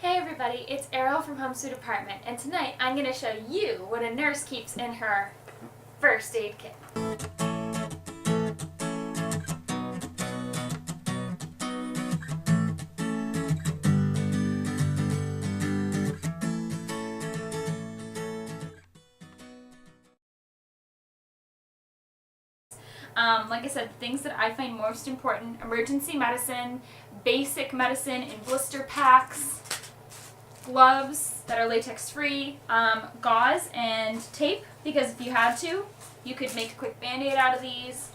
Hey everybody, it's Errol from Home Sweet Apartment, and tonight I'm going to show you what a nurse keeps in her first aid kit. Like I said, the things that I find most important: emergency medicine, basic medicine in blister packs, gloves that are latex free, gauze and tape, because if you had to, you could make a quick band-aid out of these,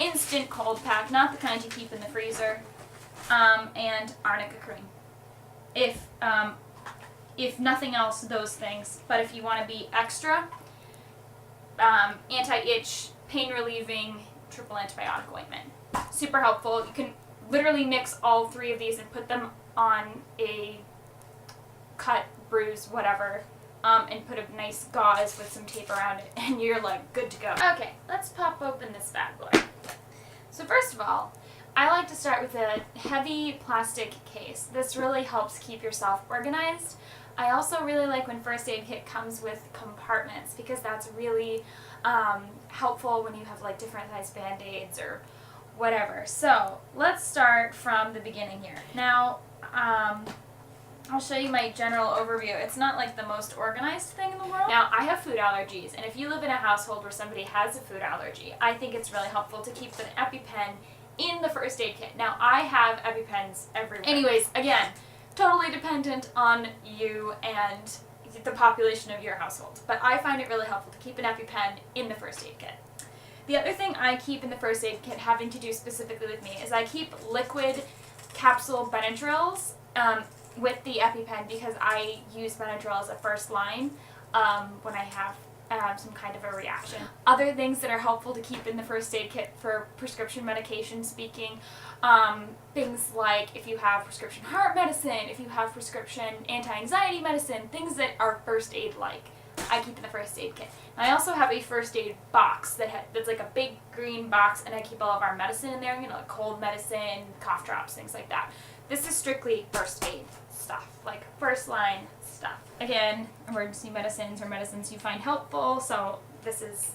instant cold pack, not the kind you keep in the freezer, and arnica cream. If nothing else, those things. But if you want to be extra, anti-itch, pain relieving, triple antibiotic ointment. Super helpful. You can literally mix all three of these and put them on a cut, bruise, whatever, and put a nice gauze with some tape around it, and you're like good to go. Okay, let's pop open this bad boy. So first of all, I like to start with a heavy plastic case. This really helps keep yourself organized. I also really like when first aid kit comes with compartments, because that's really helpful when you have like different size band-aids or whatever. So let's start from the beginning here. Now, I'll show you my general overview. It's not like the most organized thing in the world. Now, I have food allergies, and if you live in a household where somebody has a food allergy, I think it's really helpful to keep an EpiPen in the first aid kit. Now, I have EpiPens everywhere. Anyways, again, totally dependent on you and the population of your household, but I find it really helpful to keep an EpiPen in the first aid kit. The other thing I keep in the first aid kit, having to do specifically with me, is I keep liquid capsule Benadryls with the EpiPen, because I use Benadryl as a first line when I have some kind of a reaction. Other things that are helpful to keep in the first aid kit for prescription medication speaking, things like if you have prescription heart medicine, if you have prescription anti-anxiety medicine, things that are first aid like, I keep in the first aid kit. And I also have a first aid box that's like a big green box, and I keep all of our medicine in there, like cold medicine, cough drops, things like that. This is strictly first aid stuff, like first line stuff. Again, emergency medicines or medicines you find helpful, so this is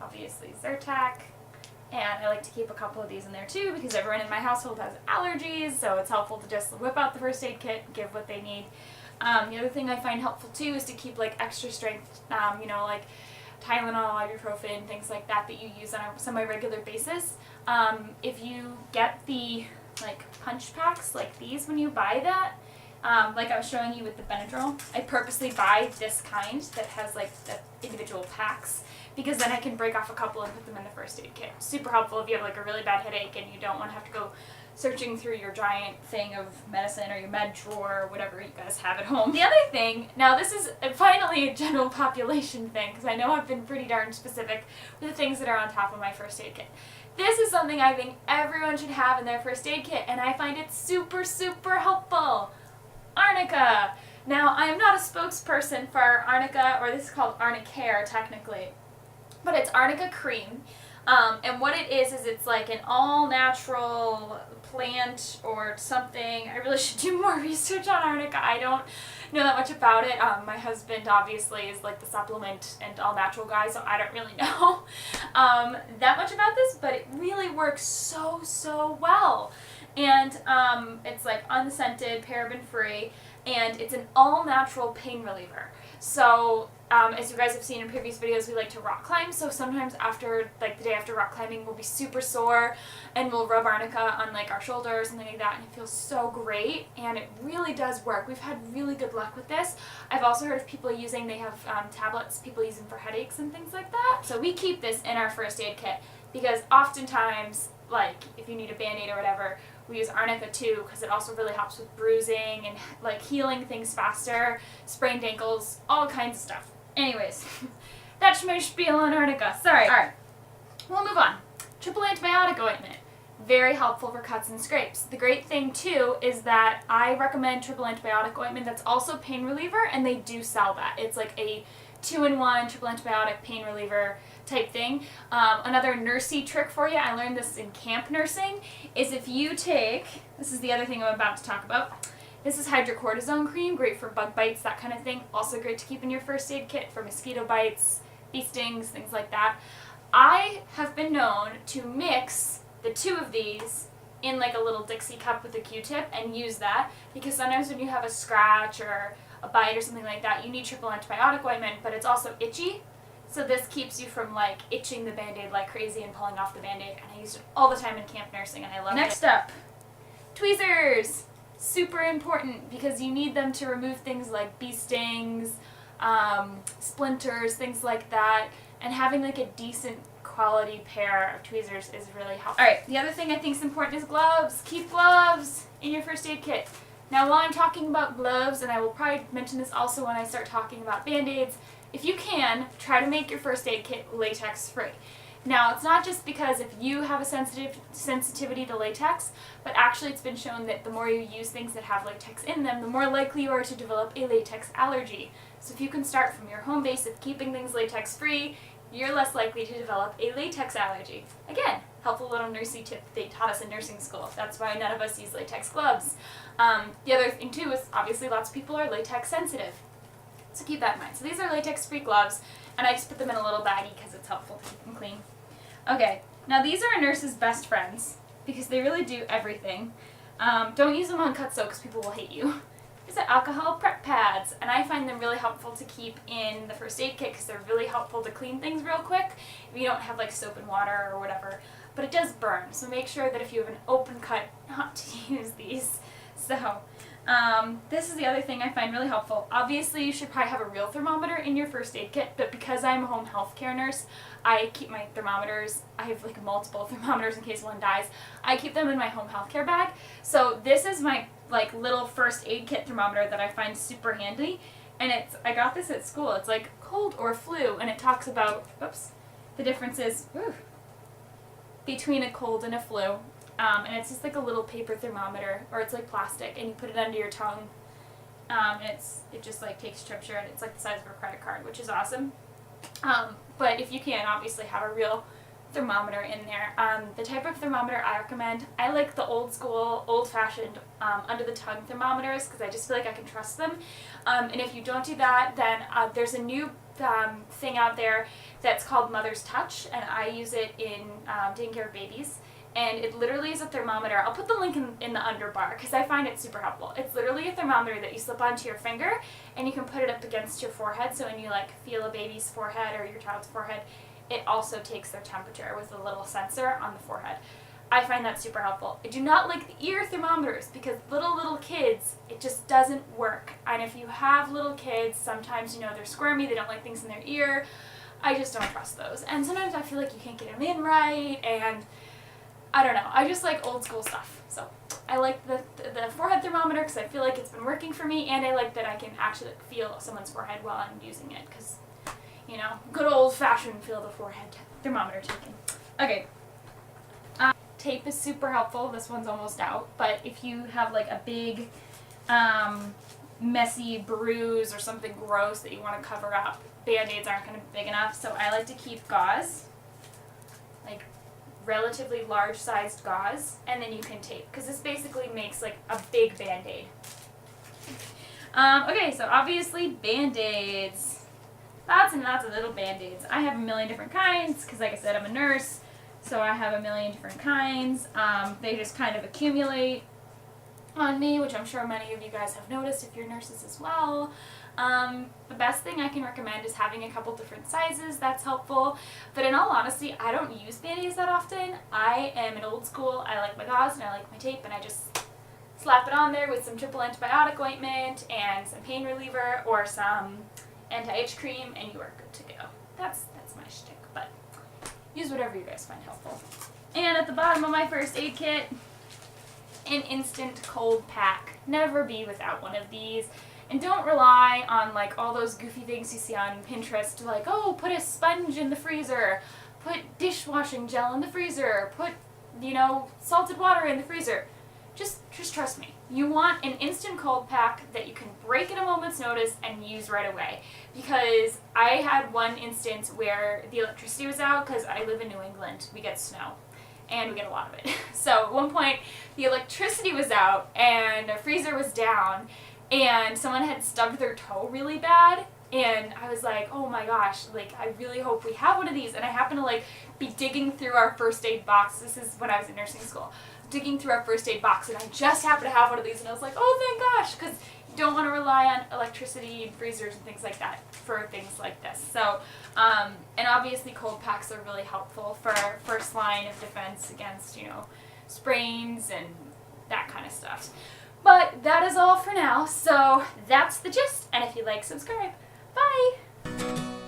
obviously Zyrtec, and I like to keep a couple of these in there too, because everyone in my household has allergies, so it's helpful to just whip out the first aid kit, give what they need. The other thing I find helpful too is to keep like extra strength, like Tylenol, ibuprofen, things like that you use on a semi-regular basis. If you get the like punch packs like these when you buy that, like I was showing you with the Benadryl, I purposely buy this kind that has like the individual packs, because then I can break off a couple and put them in the first aid kit. Super helpful if you have like a really bad headache and you don't want to have to go searching through your giant thing of medicine or your med drawer or whatever you guys have at home. The other thing, now this is finally a general population thing, because I know I've been pretty darn specific with the things that are on top of my first aid kit. This is something I think everyone should have in their first aid kit, and I find it super, super helpful. Arnica. Now, I am not a spokesperson for Arnica, or this is called Arnicare technically, but it's Arnica cream. And what it is it's like an all-natural plant or something. I really should do more research on Arnica. I don't know that much about it. My husband obviously is like the supplement and all-natural guy, so I don't really know that much about this, but it really works so, so well. And it's like unscented, paraben-free, and it's an all-natural pain reliever. So as you guys have seen in previous videos, we like to rock climb, so sometimes after, like the day after rock climbing, we'll be super sore, and we'll rub Arnica on like our shoulder or something like that, and it feels so great, and it really does work. We've had really good luck with this. I've also heard of people using, they have tablets people use them for headaches and things like that. So we keep this in our first aid kit, because oftentimes, like if you need a band-aid or whatever, we use Arnica too, because it also really helps with bruising and like healing things faster, sprained ankles, all kinds of stuff. Anyways, that's my spiel on Arnica. Sorry. Alright, we'll move on. Triple antibiotic ointment. Very helpful for cuts and scrapes. The great thing too is that I recommend triple antibiotic ointment that's also pain reliever, and they do sell that. It's like a 2-in-1 triple antibiotic pain reliever type thing. Another nursey trick for you, I learned this in camp nursing, is if you take, this is the other thing I'm about to talk about, This is hydrocortisone cream, great for bug bites, that kind of thing. Also great to keep in your first aid kit for mosquito bites, bee stings, things like that. I have been known to mix the two of these in like a little Dixie cup with a Q-tip and use that, because sometimes when you have a scratch or a bite or something like that, you need triple antibiotic ointment, but it's also itchy. So this keeps you from like itching the Band-Aid like crazy and pulling off the Band-Aid. And I used it all the time in camp nursing and I love it. Next up, tweezers. Super important because you need them to remove things like bee stings, splinters, things like that. And having like a decent quality pair of tweezers is really helpful. Alright, the other thing I think is important is gloves. Keep gloves in your first aid kit. Now while I'm talking about gloves, and I will probably mention this also when I start talking about Band-Aids, if you can, try to make your first aid kit latex free. Now, it's not just because if you have a sensitivity to latex, but actually it's been shown that the more you use things that have latex in them, the more likely you are to develop a latex allergy. So if you can start from your home base of keeping things latex free, you're less likely to develop a latex allergy. Again, helpful little nursey tip they taught us in nursing school. That's why none of us use latex gloves. The other thing too is obviously lots of people are latex sensitive. So keep that in mind. So these are latex-free gloves, and I just put them in a little baggie because it's helpful to keep them clean. Okay, now these are a nurse's best friends because they really do everything. Don't use them on cut sew because people will hate you. These are alcohol prep pads, and I find them really helpful to keep in the first aid kit because they're really helpful to clean things real quick if you don't have like soap and water or whatever. But it does burn, so make sure that if you have an open cut, not to use these. So, this is the other thing I find really helpful. Obviously, you should probably have a real thermometer in your first aid kit, but because I'm a home health care nurse, I keep my thermometers, I have like multiple thermometers in case one dies. I keep them in my home health care bag. So this is my like little first aid kit thermometer that I find super handy. And I got this at school. It's like cold or flu, and it talks about, the differences between a cold and a flu. And it's just like a little paper thermometer, or it's like plastic, and you put it under your tongue, and it just like takes temperature, and it's like the size of a credit card, which is awesome. But if you can, obviously have a real thermometer in there. The type of thermometer I recommend, I like the old school, old-fashioned under the tongue thermometers because I just feel like I can trust them. And if you don't do that, then there's a new thing out there that's called Mother's Touch, and I use it in taking care of babies. And it literally is a thermometer. I'll put the link in the underbar because I find it super helpful. It's literally a thermometer that you slip onto your finger and you can put it up against your forehead. So when you like feel a baby's forehead or your child's forehead, it also takes their temperature with a little sensor on the forehead. I find that super helpful. I do not like the ear thermometers because little kids, it just doesn't work. And if you have little kids, sometimes they're squirmy, they don't like things in their ear. I just don't trust those. And sometimes I feel like you can't get them in right, and I don't know. I just like old school stuff. So I like the forehead thermometer because I feel like it's been working for me, and I like that I can actually feel someone's forehead while I'm using it because, good old fashioned feel the forehead thermometer taken. Okay. Tape is super helpful. This one's almost out, but if you have like a big, messy bruise or something gross that you want to cover up, Band-Aids aren't going to be big enough, so I like to keep gauze, like relatively large-sized gauze, and then you can tape, because this basically makes like a big Band-Aid. Okay, so obviously Band-Aids. Lots and lots of little Band-Aids. I have a million different kinds, because like I said, I'm a nurse, so I have a million different kinds. They just kind of accumulate on me, which I'm sure many of you guys have noticed if you're nurses as well. The best thing I can recommend is having a couple different sizes. That's helpful. But in all honesty, I don't use Band-Aids that often. I am an old school. I like my gauze and I like my tape, and I just slap it on there with some triple antibiotic ointment and some pain reliever or some anti-itch cream, and you are good to go. That's my shtick, but use whatever you guys find helpful. And at the bottom of my first aid kit, an instant cold pack. Never be without one of these. And don't rely on like all those goofy things you see on Pinterest, like, oh, put a sponge in the freezer, put dishwashing gel in the freezer, put, salted water in the freezer. Just trust me. You want an instant cold pack that you can break at a moment's notice and use right away. Because I had one instance where the electricity was out because I live in New England. We get snow. and we get a lot of it. So at one point, the electricity was out and our freezer was down, and someone had stubbed their toe really bad. And I was like, oh my gosh, like, I really hope we have one of these. And I happened to, like, be digging through our first aid box. This is when I was in nursing school. Digging through our first aid box, and I just happened to have one of these. And I was like, oh, thank gosh, because you don't want to rely on electricity and freezers and things like that for things like this. So, and obviously cold packs are really helpful for our first line of defense against, you know, sprains and that kind of stuff. But that is all for now. So that's the gist. And if you like, subscribe. Bye!